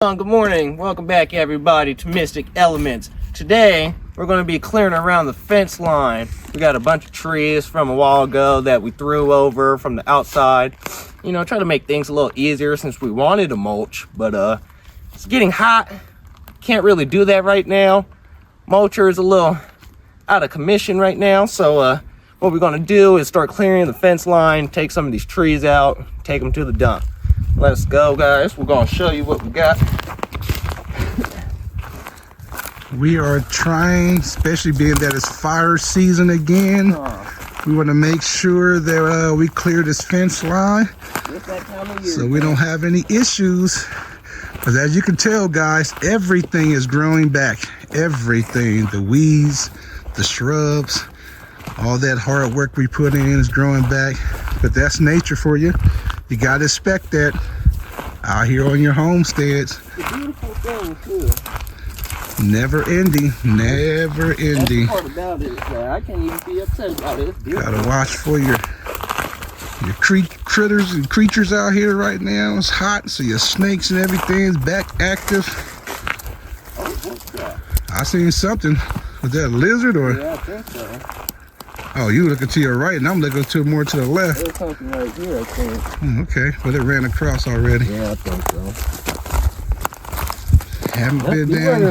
Good morning. Welcome back, everybody, to Mystic Elements. Today, we're going to be clearing around the fence line. We got a bunch of trees from a while ago that we threw over from the outside. You know, try to make things a little easier since we wanted to mulch, but it's getting hot. Can't really do that right now. Mulcher is a little out of commission right now, so what we're going to do is start clearing the fence line, take some of these trees out, take them to the dump. Let's go, guys. We're going to show you what we got. We are trying, especially being that it's fire season again, we want to make sure that we clear this fence line so we don't have any issues. Because as you can tell, guys, everything is growing back. Everything, the weeds, the shrubs, all that hard work we put in is growing back. But that's nature for you. You got to expect that out here on your homesteads. It's a beautiful thing, too. Never ending, never ending. That's the part about it. I can't even be upset about it. It's beautiful. Gotta watch for your critters and creatures out here right now. It's hot, so your snakes and everything is back active. Oh, what's that? I seen something. Was that a lizard or? Yeah, I think so. Oh, you looking to your right, and I'm looking more to the left. There's something right here, I think. Okay, well, it ran across already. Yeah, I think so. Haven't been down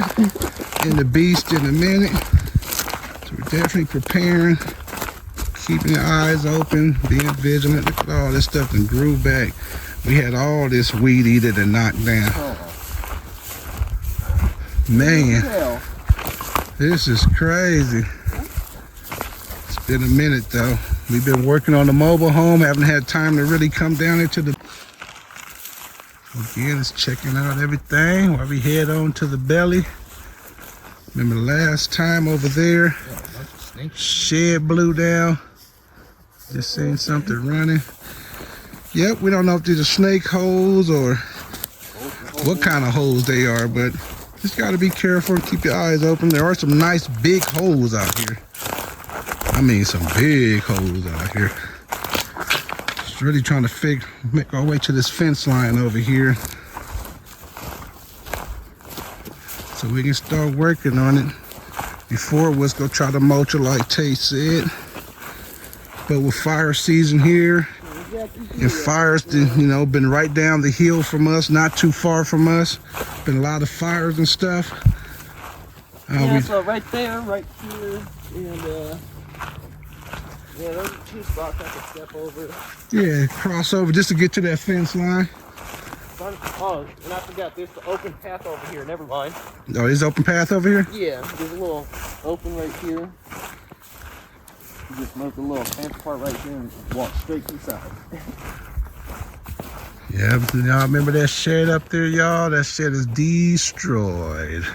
in the beast in a minute. So we're definitely preparing, keeping your eyes open, being vigilant. Look at all this stuff that grew back. We had all this weed eater to knock down. Man, this is crazy. It's been a minute though. We've been working on the mobile home, haven't had time to really come down into the... Again, it's checking out everything while we head on to the belly. Remember the last time over there, shed blew down. Just seen something running. Yep, we don't know if these are snake holes or what kind of holes they are, but just got to be careful and keep your eyes open. There are some nice big holes out here. I mean, some big holes out here. Just really trying to make our way to this fence line over here so we can start working on it. Before, let's go try to mulch it like Tay said. But with fire season here, and fires, you know, been right down the hill from us, not too far from us. Been a lot of fires and stuff. Yeah, so right there, right here, and yeah, those are two spots I could step over. Yeah, cross over just to get to that fence line. Oh, and I forgot, there's the open path over here. Never mind. Oh, there's open path over here? Yeah, there's a little open right here. You just move the little fence part right here and walk straight inside. Yeah, y'all remember that shed up there, y'all? That shed is destroyed.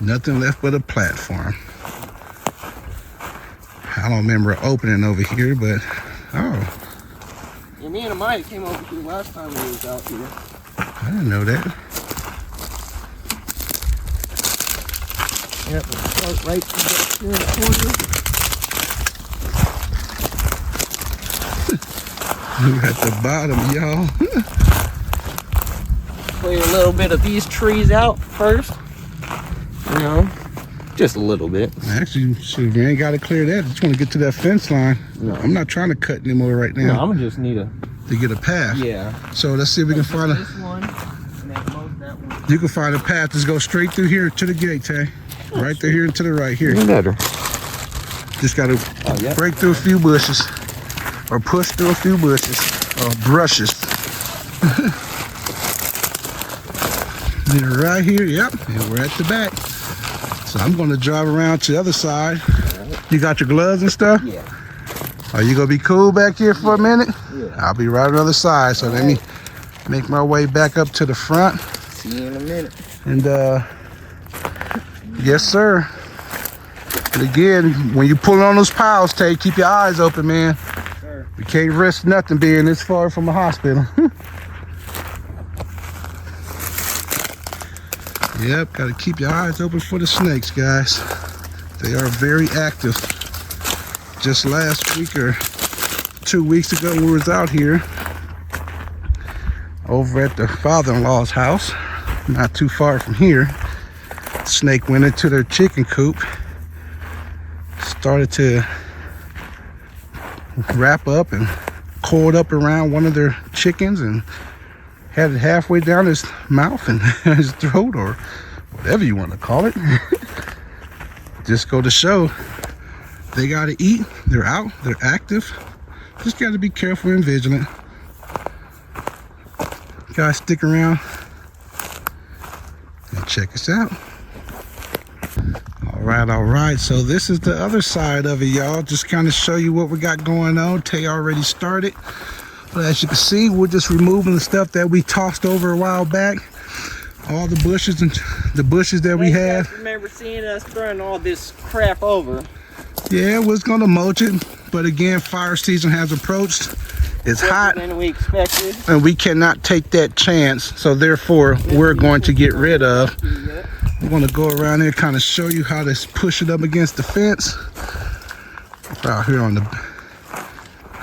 Nothing left but a platform. I don't remember opening over here, but oh. Yeah, me and Amaya came over here last time we was out here. I didn't know that. Yep, we'll start right here in the corner. We're at the bottom, y'all. Clear a little bit of these trees out first. You know, just a little bit. Actually, shoot, we ain't got to clear that. Just want to get to that fence line. No. I'm not trying to cut anymore right now. No, I'm gonna just need to get a path. Yeah. So let's see if we can find this one, and that one. You can find a path. Just go straight through here to the gate, Tay. Right through here and to the right here. Even better. Just got to break through a few bushes. Or push through a few bushes. Or brushes. Right here, yep. And we're at the back. So I'm going to drive around to the other side. You got your gloves and stuff? Yeah. Are you going to be cool back here for a minute? Yeah. I'll be right on the other side. So let me make my way back up to the front. See you in a minute. And yes, sir. And again, when you pull on those piles, Tay, keep your eyes open, man. Sure. We can't risk nothing being this far from a hospital. Yep, got to keep your eyes open for the snakes, guys. They are very active. Just last week or 2 weeks ago, we was out here over at the father-in-law's house. not too far from here. Snake went into their chicken coop, started to wrap up and coiled up around one of their chickens and had it halfway down his mouth and his throat, or whatever you want to call it. Just go to show they gotta eat, they're out, they're active. Just gotta be careful and vigilant. Guys, stick around and check us out. All right, so this is the other side of it, y'all. Just kind of show you what we got going on. Tay already started, but as you can see, we're just removing the stuff that we tossed over a while back. All the bushes and the bushes that we had. I remember seeing us throwing all this crap over. Yeah, we're gonna mulch it, but again, fire season has approached. It's hot than we expected, and we cannot take that chance, so therefore we're going to get rid of. I'm going to go around there, kind of show you how to push it up against the fence. Out here on the,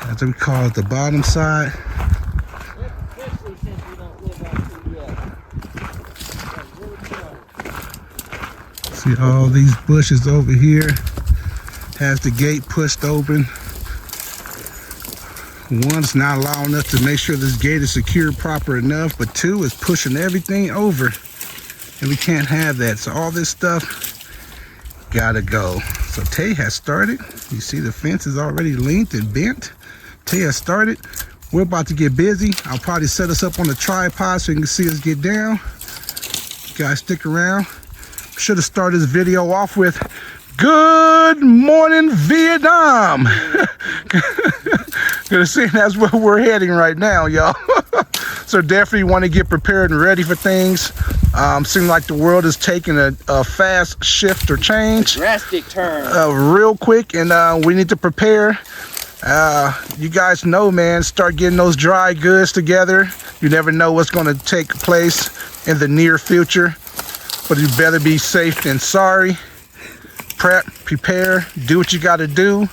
as we call it, the bottom side. especially since we don't live out See all these bushes over here. Has the gate pushed open. One, it's not allowing us to make sure this gate is secured proper enough, but two, is pushing everything over. And we can't have that. So all this stuff gotta go. So Tay has started. You see the fence is already linked and bent. Tay has started. We're about to get busy. I'll probably set us up on a tripod so you can see us get down. You guys stick around. Should have started this video off with good morning Vietnam. Gonna see that's where we're heading right now, y'all. So definitely want to get prepared and ready for things. Seems like the world is taking a fast shift or change. drastic turn. Real quick, and we need to prepare. You guys know, man, start getting those dry goods together. You never know what's going to take place in the near future, but you better be safe than sorry. Prep, prepare, do what you got to do.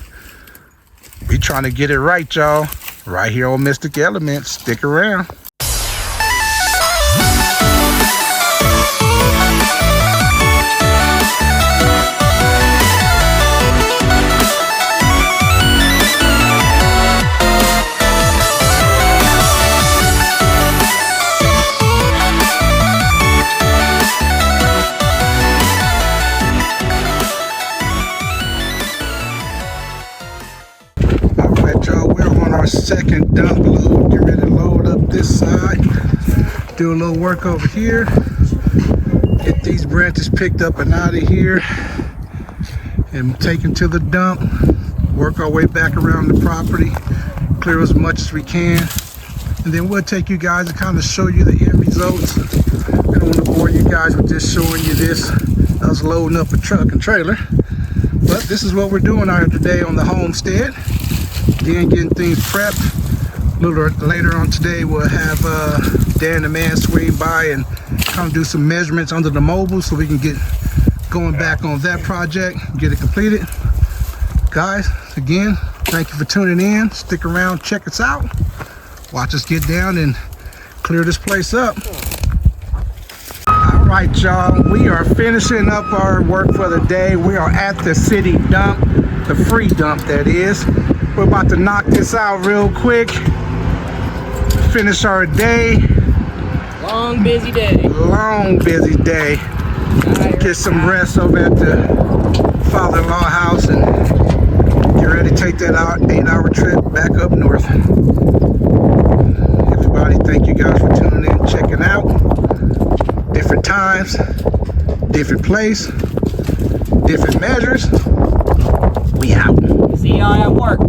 We trying to get it right, y'all. Right here on Mystic Elements. Stick around. Second dump load. Get ready to load up this side. Do a little work over here. Get these branches picked up and out of here and taken to the dump. Work our way back around the property. Clear as much as we can. And then we'll take you guys to kind of show you the end results. I don't want to bore you guys with just showing you this. I was loading up a truck and trailer. But this is what we're doing out here today on the homestead. Again, getting things prepped. A little later on today, we'll have Dan the man swing by and kind of do some measurements under the mobile so we can get going back on that project, get it completed. Guys, again, thank you for tuning in. Stick around, check us out. Watch us get down and clear this place up. All right, y'all, we are finishing up our work for the day. We are at the city dump, the free dump that is. We're about to knock this out real quick. Finish our day. Long, busy day. Long, busy day. Get some rest over at the father-in-law house and get ready to take that 8-hour trip back up north. Everybody, thank you guys for tuning in, checking out. Different times, different place, different measures. We out. See y'all at work.